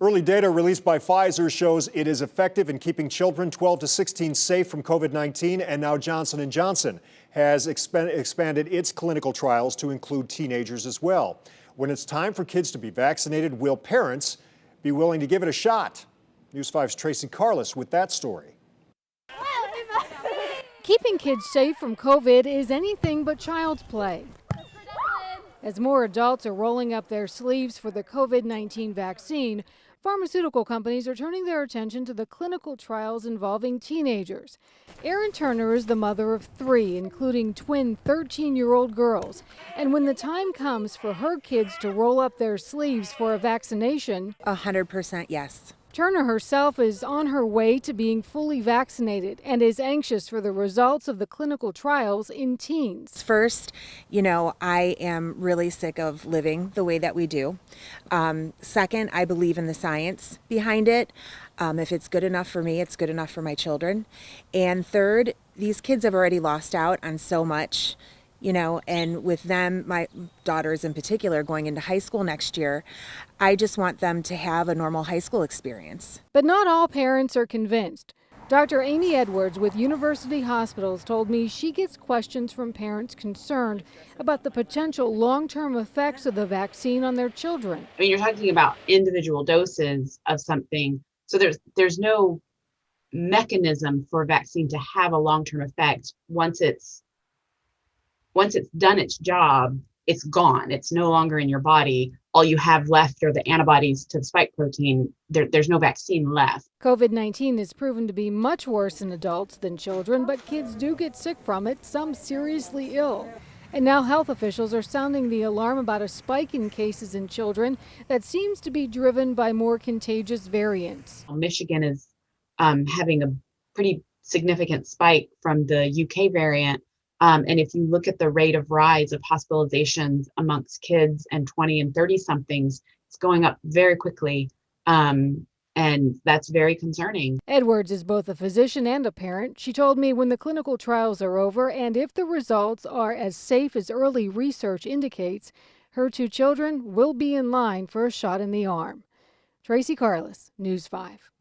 Early data released by Pfizer shows it is effective in keeping children 12 to 16 safe from COVID-19, and now Johnson & Johnson has expanded its clinical trials to include teenagers as well. When it's time for kids to be vaccinated, will parents be willing to give it a shot? News 5's Tracy Carlis with that story. Keeping kids safe from COVID is anything but child's play. As more adults are rolling up their sleeves for the COVID-19 vaccine, pharmaceutical companies are turning their attention to the clinical trials involving teenagers. Erin Turner is the mother of 3, including twin 13-year-old girls. And when the time comes for her kids to roll up their sleeves for a vaccination, 100% yes. Turner herself is on her way to being fully vaccinated and is anxious for the results of the clinical trials in teens. First, I am really sick of living the way that we do. Second, I believe in the science behind it. If it's good enough for me, it's good enough for my children. And third, these kids have already lost out on so much. And with them, my daughters in particular, going into high school next year, I just want them to have a normal high school experience. But not all parents are convinced. Dr. Amy Edwards with University Hospitals told me she gets questions from parents concerned about the potential long-term effects of the vaccine on their children. I mean, you're talking about individual doses of something, so there's no mechanism for a vaccine to have a long-term effect. Once it's done its job, it's gone. It's no longer in your body. All you have left are the antibodies to the spike protein. There's no vaccine left. COVID-19 is proven to be much worse in adults than children, but kids do get sick from it, some seriously ill. And now health officials are sounding the alarm about a spike in cases in children that seems to be driven by more contagious variants. Michigan is having a pretty significant spike from the UK variant. And if you look at the rate of rise of hospitalizations amongst kids and 20 and 30 somethings, it's going up very quickly. And that's very concerning. Edwards is both a physician and a parent. She told me when the clinical trials are over and if the results are as safe as early research indicates, her 2 children will be in line for a shot in the arm. Tracy Carlis, News 5.